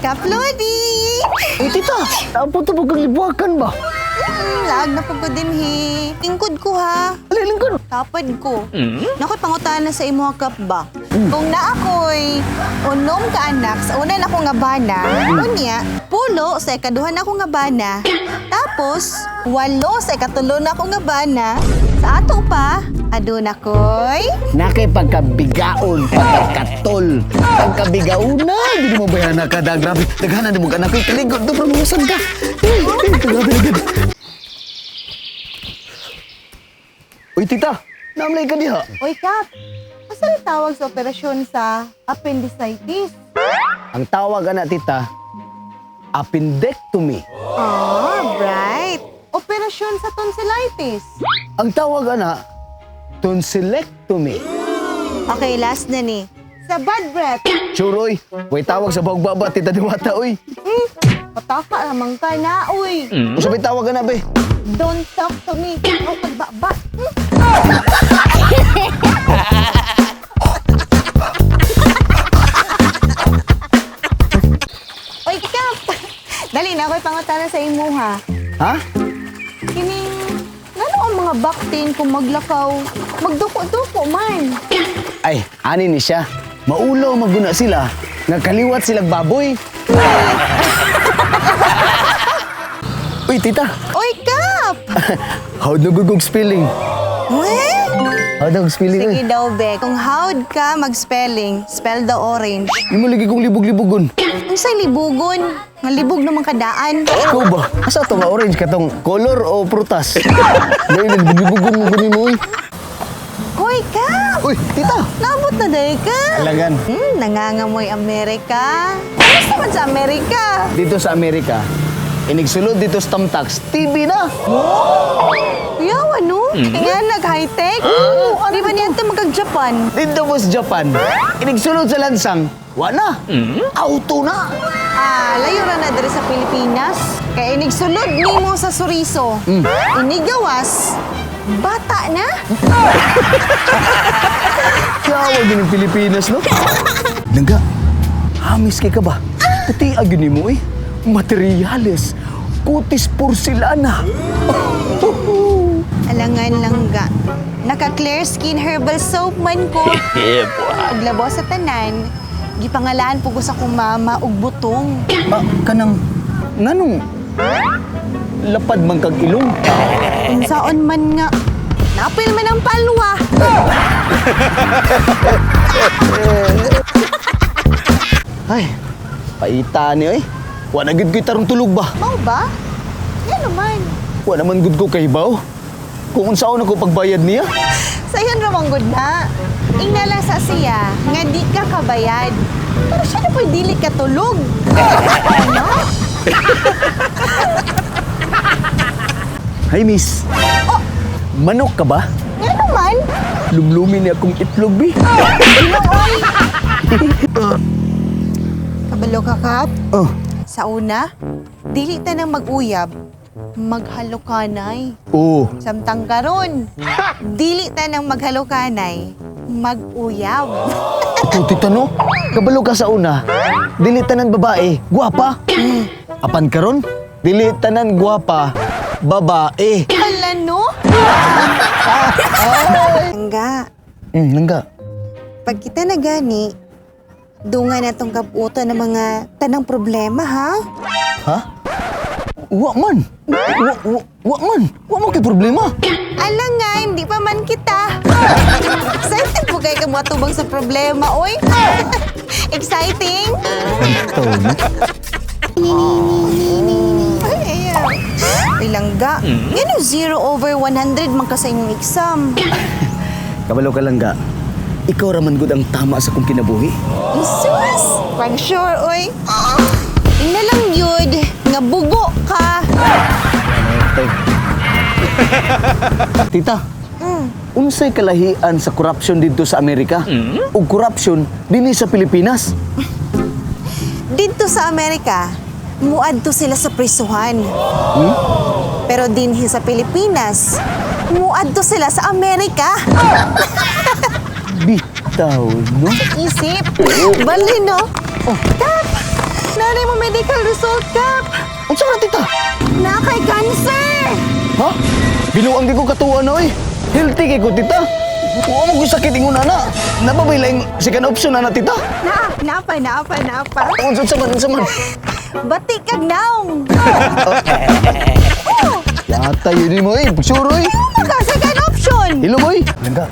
Kap Lodi! Tita, napunta mo kang libuakan ba? Lag na pagod din he. Lingkod ko ha. Alilingkod. Tapad ko. Nako'y pangutana sa imo kap ba? Kung na ako'y unom ka anak sa una na ko nga bana, unya, pulo sa ikaduhan na ko nga bana, tapos walo sa ikatulo na ko nga bana, sa ato pa, aduna ko'y Nakay pagkabigaon, pagkatol. Pagkabigaon na, hindi mo ba yan nakada? Grabe, naghanan din mo ka na ko'y kaligod. Dobro, mawasan ka. Grabe, agad. Uy, tita, namlay ka diha. Oy, Kap, asa tawag sa operasyon sa appendicitis? Ang tawag ana, tita, appendectomy. Right. Operasyon sa tonsillitis. Ang tawag ana, tonsillectomy. Okay, last na ni. Sa bad breath. Churoy, way tawag sa bagbaba, Tita Diwata, uy. Pataka naman ka na, uy. O sabay tawag ana, be. Don't talk to me. Ang pagbaba. Oy, Kap. Dali na ako'y pangutana sa imo, ha? Ha? Kining, ano ang mga baktin kung maglakaw? Magduko-duko man. Ay, ani ni siya. Maulaw maguna sila. Nagkaliwat silang baboy. Uy, tita. Oy, Kap! How nagugog spelling? Weh? How nagugog spelling, Sige uy? daw, be. Kung how'd ka mag-spelling, spell the orange. Di mo lagi kong libog-libogon. Ang sa'y libugon. Nga libog naman kadaan. Ikaw ba? Asa ito nga orange katong color o prutas? Dahil nagbibog-libogon mo kunin mo, uy. Hoy, Kap! Uy, tita! Nabot na dahil ka. Alagan. Nangangamoy Amerika. Kamusta man sa Amerika? Dito sa Amerika, inigsulod dito sa Tamtax, TV na! Yawa, no? Nga nag-high-tech? Di ba niyan ito magkag-Japan? Dito mo sa Japan, inigsulod sa lansang, wala! Auto na! Layo ra na diri sa Pilipinas. Kaya inigsulod ni mo sa Suriso. Inigawas, bata na. Tawag din ng Pilipinas, no? Langga, hamis kay ka ba? Pati agin mo, eh. Materyales, kutis porcelana. Alangan langga. Naka-clear skin herbal soap man ko. Paglabo sa tanan, gipangalaan po ko sa kong mama og butong. Kanang, nganong, lapad man kag ilong. Unsaon man nga, napil man ang palwa. Ay, paita ni, eh. Wa na gid ko'y tarong tulog ba? Mau ba? Yan naman. Wa naman gud ko kahibaw. Kung unsaon ako pagbayad niya. Sayon ramang good na. Ingala sa siya, nga di ka kabayad. Pero siya na po'y dili ka tulog. Ano? Hi, miss. Oh, Manok ka ba? nga naman. Lumlumin niya akong itlog, bi. Kabalo ka, Kap. Oh, Sa una, dili ta nang mag-uyab. Maghalukanay. oo. Samtang karon, dili ta nang maghalukanay. Mag-uyab. Ito, tita, no? Kabalo ka sa una. Dili tanan babae, guwapa. Apan karon, dili tanan guwapa, babae. Hala, no? Langga, Langga. pag kita na gani, dungan na tong kabuto ng mga tanang problema, ha? Ha? Wa man. Wa man. Wa man kay problema. Alang nga, hindi pa man kita. Excited po kayo kamuatubang sa problema, oy. Exciting? Ito, no? Ay, ayan. Ay, langga. Yan yung 0/100 man ka sa inyong exam. Kabalo ka, Langga. Ikaw raman gud ang tama sa kong kinabuhi. Jesus! Pag sure, oy. Ina lang yun, nga bugo ka. Tita, unsay kalahian sa korupsyon dito sa Amerika? O korupsyon dinhi sa Pilipinas? Dito sa Amerika, muadto sila sa prisuhan. Pero dinhi sa Pilipinas, muadto sila sa Amerika. Bitaw, no? Isip. Bali, no? Kap, nanay mo medical result, Kap. Unsa na tita? Na kay cancer. Ha? Binuang di ko katuwa na oy. Healthy kay ko tita. Wa mo ko sakit ingon ana. Nababay lang second option ana tita. Naapa. Unsa man. Batik kag naong. Yata yun mo eh. Pagsuro eh. Maka, second option. Hello boy. Langga.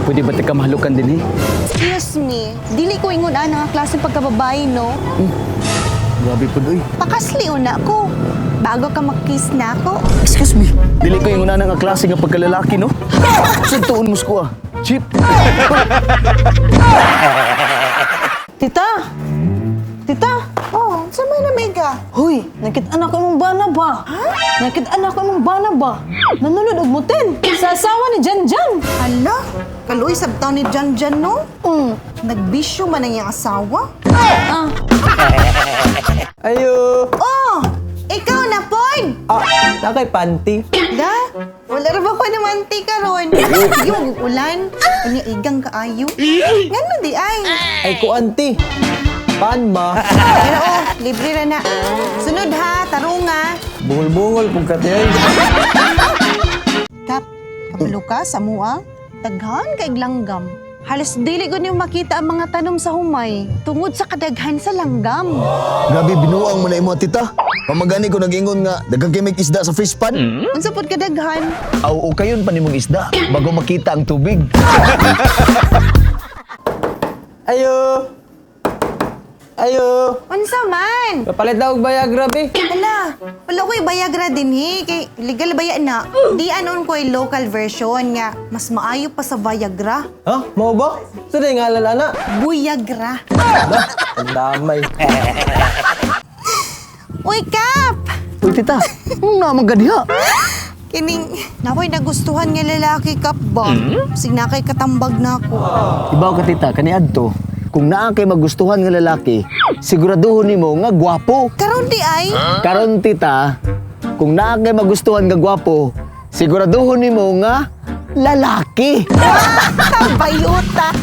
Pwede ba ka mahalukan din eh? Excuse me. Dili ko ingon ana nga klase pagkababae, no? Grabe po doy. Pakasli una ko. Bago ka mag-kiss na ako. Excuse me. Dili ko yung una nga klase nga pagkalalaki no? Suntuon mo ko ah. Chip. Tita! Tita! Oh, sa may namiga. Hoy, nakit-anak ko mong bana ba? Nakit-anak ko mong bana ba? Nanulod og mutin sa asawa ni Janjan. Hala, kaluoy sabtaw ni Janjan, no? Nagbisyo man ang iyang asawa. Ah, Ayo! Oh, ikaw na, Pod! Nakay panty. Da, wala rin ba ko naman ti karon? Yung ulan, kanya igang kaayo. Ngano di ay? Ay ko anti. Pan ba? Pero oh, libre ra na. Sunod ha, tarunga. Bungol-bungol pong katiyay. Kap, kapalo ka sa mua, daghan kay langgam. Halos dili ko niyo makita ang mga tanom sa humay tungod sa kadaghan sa langgam. Grabe binuang mo na imo tita. Pamagani ko nag-ingon nga daghang kay may isda sa fish pan. Unsa pod kadaghan? Aw o kayon pa nimong isda bago makita ang tubig. Ayo! Ayo! Unsa man? Kapalit daw og Viagra be. Hala, wala ko'y Viagra din kay legal baya na. Di anon ko'y local version nga, mas maayo pa sa Viagra. Ha? Mao ba? Sa di nga ana? Buyagra. Ba? Ang damay. Uy, Kap! Uy tita, na magadiha. Kining, nako'y nagustuhan nga lalaki, Kap ba? Sig na kay katambag na ako. Ibaw ka tita, kani adto. Kung naa kay magustuhan nga lalaki, siguraduhon nimo nga gwapo. Karon di ay? Karon tita, kung naa kay magustuhan nga gwapo, siguraduhon nimo nga lalaki. Bayuta.